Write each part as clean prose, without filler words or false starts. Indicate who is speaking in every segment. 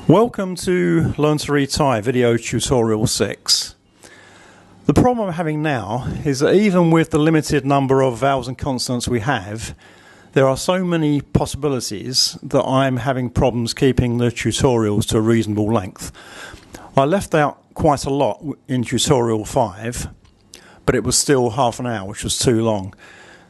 Speaker 1: Welcome to Learn to Read Thai video tutorial 6. The problem I'm having now is that even with the limited number of vowels and consonants we have, there are so many possibilities that I'm having problems keeping the tutorials to a reasonable length. I left out quite a lot in tutorial 5, but it was still half an hour, which was too long.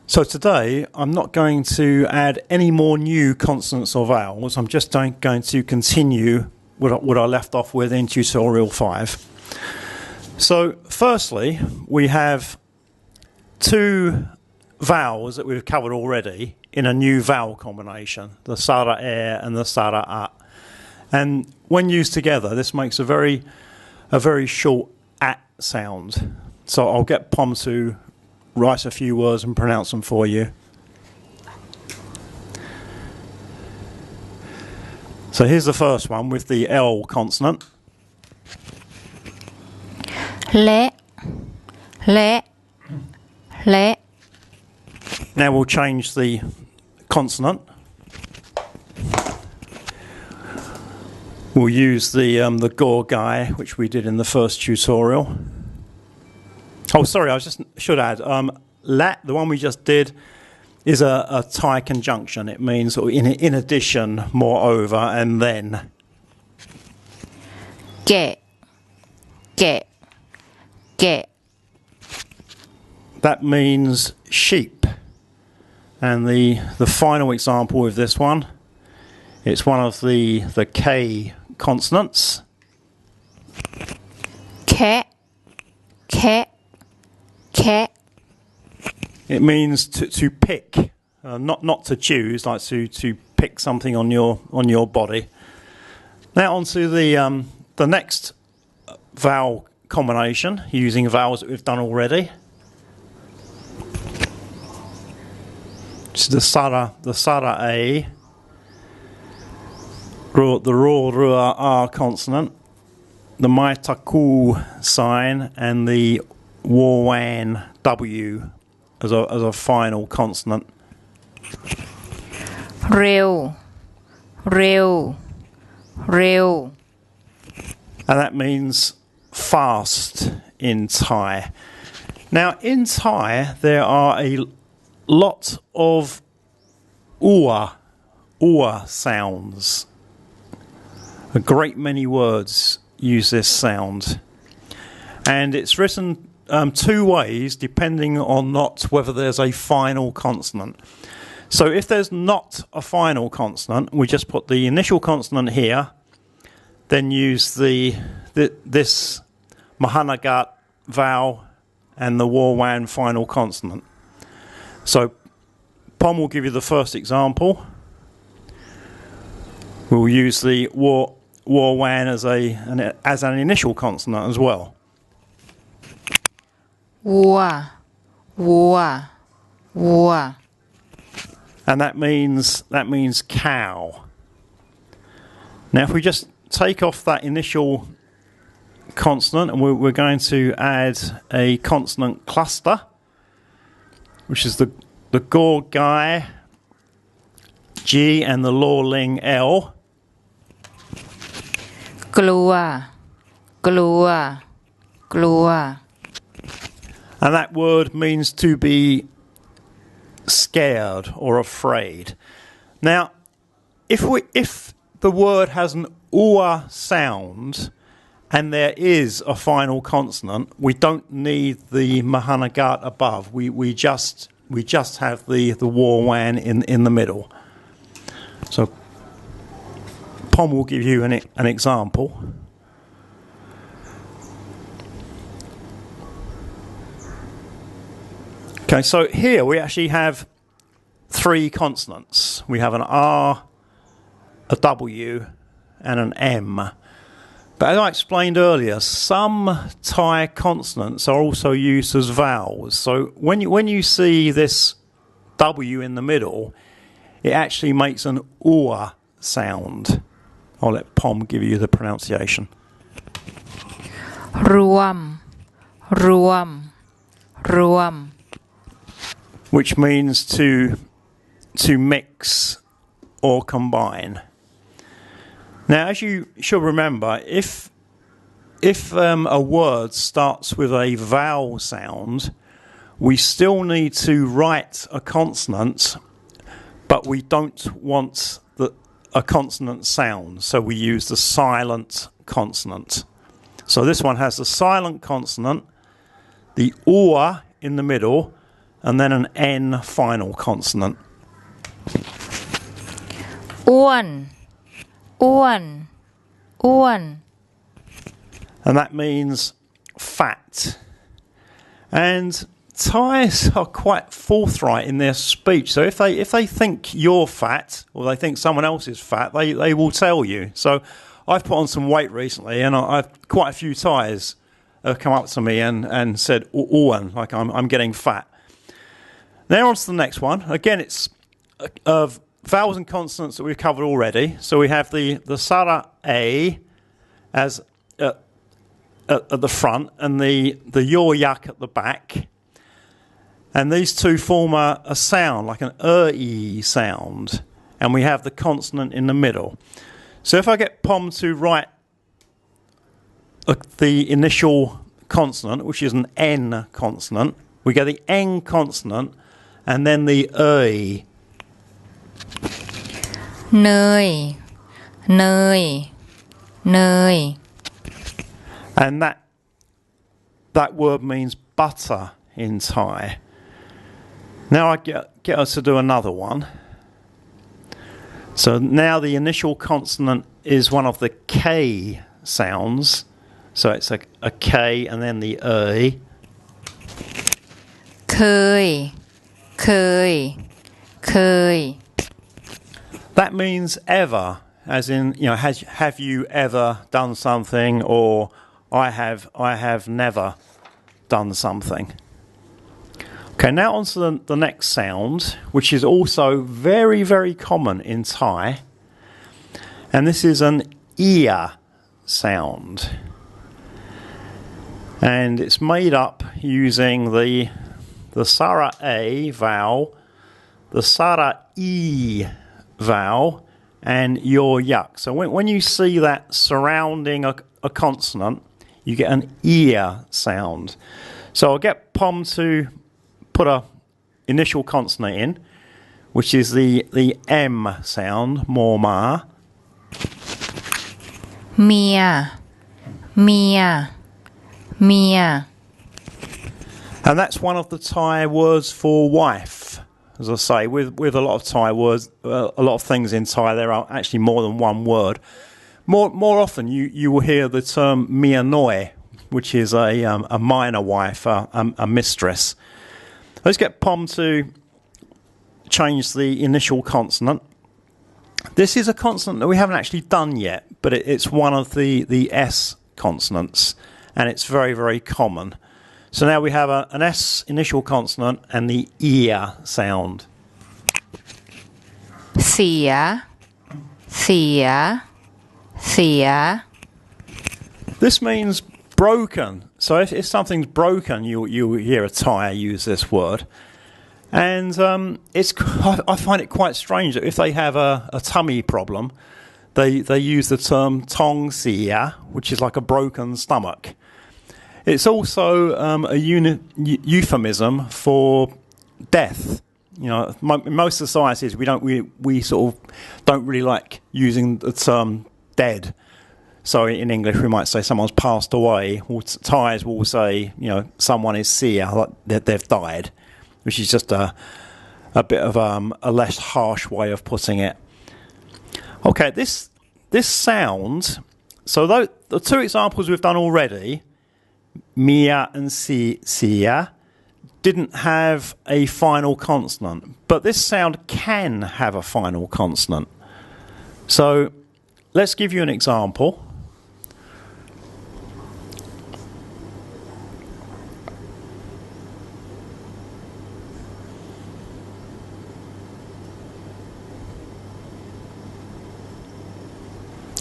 Speaker 1: So today I'm not going to add any more new consonants or vowels. I'm just going to continue what I left off with in tutorial 5. So firstly, we have two vowels that we've covered already in a new vowel combination, the sara air and the sara a. And when used together, this makes a very short at sound. So I'll get Pom to write a few words and pronounce them for you. So here's the first one with the L consonant.
Speaker 2: Le, le, le.
Speaker 1: Now we'll change the consonant. We'll use the gore guy, which we did in the first tutorial. Oh, sorry, should add, la, the one we just did, is a Thai conjunction. It means in addition, moreover, and then.
Speaker 2: Get, get, get.
Speaker 1: That means sheep. And the final example with this one, it's one of the K consonants.
Speaker 2: Ke, ke, ke.
Speaker 1: It means to pick, not to choose, like to pick something on your body. Now on to the next vowel combination using vowels that we've done already. It's the sara a, the raw rua r consonant, the mai taku sign, and the warwan w as a final consonant.
Speaker 2: Reu, reu, reu.
Speaker 1: And that means fast in Thai. Now in Thai there are a lot of ua sounds. A great many words use this sound. And it's written two ways depending on whether there's a final consonant. So if there's not a final consonant, we just put the initial consonant here, then use this Mahanagat vowel and the Warwan final consonant. So Pom will give you the first example. We'll use the Warwan as an initial consonant as well.
Speaker 2: Wa, wa, wa.
Speaker 1: And that means cow. Now if we just take off that initial consonant and we're going to add a consonant cluster, which is the gore guy G and the lawling L.
Speaker 2: Glua, glua, glua.
Speaker 1: And that word means to be scared or afraid. Now, if the word has an ua sound and there is a final consonant, we don't need the Mahanagat above. We just have the warwan in the middle. So Pom will give you an example. Okay, so here we actually have three consonants. We have an R, a W, and an M. But as I explained earlier, some Thai consonants are also used as vowels. So when you see this W in the middle, it actually makes an ua sound. I'll let Pom give you the pronunciation.
Speaker 2: Ruam, ruam, ruam.
Speaker 1: Which means to mix or combine. Now, as you should remember, if a word starts with a vowel sound, we still need to write a consonant, but we don't want a consonant sound, so we use the silent consonant. So this one has the silent consonant, the ua in the middle, and then an N final consonant.
Speaker 2: อ้วนอ้วนอ้วน
Speaker 1: And that means fat. And Thais are quite forthright in their speech. So if they think you're fat or they think someone else is fat, they will tell you. So I've put on some weight recently, and I've quite a few Thais have come up to me and said "Owen," like I'm getting fat. Now on to the next one. Again, it's vowels and consonants that we've covered already. So we have the sara a as at the front and the yor yak at the back. And these two form a sound, like an e sound. And we have the consonant in the middle. So if I get Pom to write the initial consonant, which is an N consonant, we get the N consonant and then the e.
Speaker 2: เนยเนยเนย
Speaker 1: And that word means butter in Thai. Now I get us to do another one. So now the initial consonant is one of the K sounds. So it's a K and then the E.
Speaker 2: เคยเคยเคย
Speaker 1: That means ever, as in, have you ever done something, or I have never done something. Okay, now on to the next sound, which is also very, very common in Thai. And this is an ear sound. And it's made up using the sara A vowel, the sara E vowel, and your yak. So when you see that surrounding a consonant, you get an ear sound. So I'll get Pom to put a initial consonant in, which is the M sound, more ma.
Speaker 2: เมียเมียเมีย
Speaker 1: And that's one of the Thai words for wife. As I say, with a lot of Thai words, a lot of things in Thai, there are actually more than one word. More often, you will hear the term mia noi, which is a minor wife, a mistress. Let's get Pom to change the initial consonant. This is a consonant that we haven't actually done yet, but it's one of the S consonants, and it's very, very common. So now we have an S initial consonant and the ear sound.
Speaker 2: เสียเสียเสีย
Speaker 1: This means broken. So if something's broken, you hear a Thai use this word. And I find it quite strange that if they have a tummy problem, they use the term tong sia, which is like a broken stomach. It's also a euphemism for death. In most societies we sort of don't really like using the term dead. So in English we might say someone's passed away. Thais will say someone is sia, like they've died, which is just a bit of a less harsh way of putting it. Okay, this sound. So the two examples we've done already, Mia and Sia, didn't have a final consonant, but this sound can have a final consonant. So let's give you an example.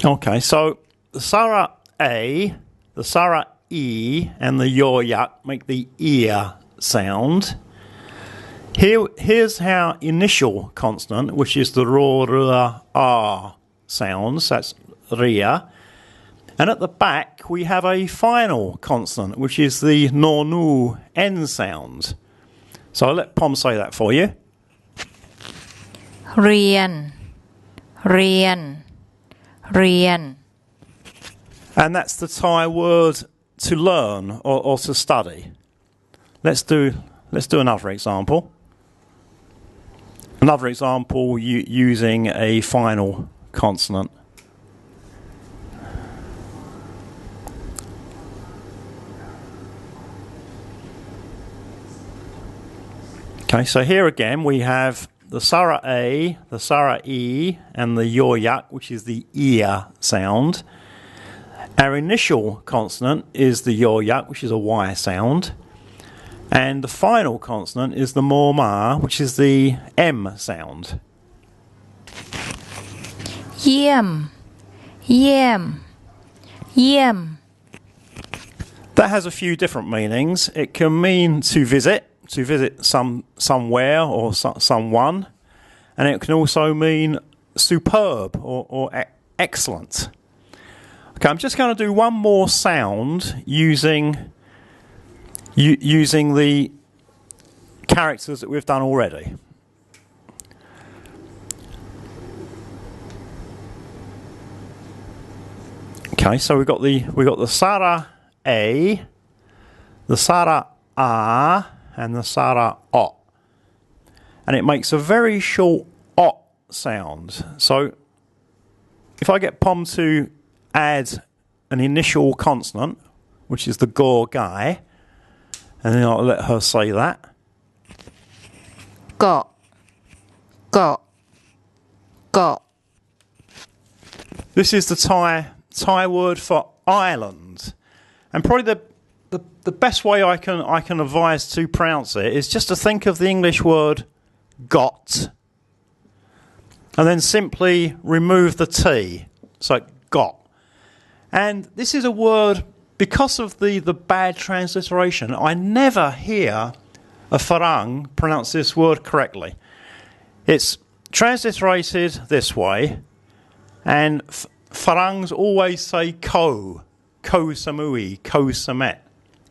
Speaker 1: Okay, so the Sara A, the Sara E, and the Yor Yak make the ear sound. Here's how initial consonant, which is the Ro, R sounds. That's ria. And at the back, we have a final consonant, which is the nonu N sound. So I'll let Pom say that for you.
Speaker 2: เรียน เรียน เรียน
Speaker 1: And that's the Thai word to learn or to study. Let's do another example. Another example using a final consonant. Okay, so here again we have the Sara A, the Sara E, and the Yoyak, which is the ear sound. Our initial consonant is the Yoyak, which is a Y sound. And the final consonant is the Morma, which is the M sound.
Speaker 2: เยี่ยม เยี่ยม เยี่ยม
Speaker 1: That has a few different meanings. It can mean to visit somewhere or someone. And it can also mean superb or excellent. Okay, I'm just going to do one more sound using the characters that we've done already. Okay, so we've got the Sara A, the Sara A, and the Sara O. And it makes a very short O sound. So if I get Pom to add an initial consonant, which is the Go Gai, and then I'll let her say that.
Speaker 2: เกาะ เกาะ เกาะ
Speaker 1: This is the Thai word for island. And probably the best way I can advise to pronounce it is just to think of the English word got and then simply remove the T. So got. And this is a word, because of the bad transliteration, I never hear a Farang pronounce this word correctly. It's transliterated this way, and Farangs always say ko samui, ko samet.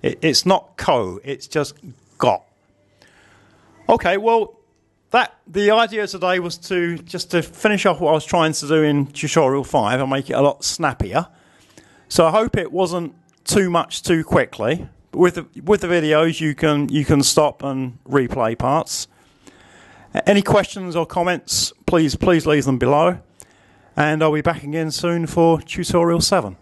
Speaker 1: It's not ko, it's just got. Okay, well, the idea today was to finish off what I was trying to do in tutorial 5 and make it a lot snappier. So I hope it wasn't too much too quickly. With the videos, you can stop and replay parts. Any questions or comments, please leave them below. And I'll be back again soon for tutorial 7.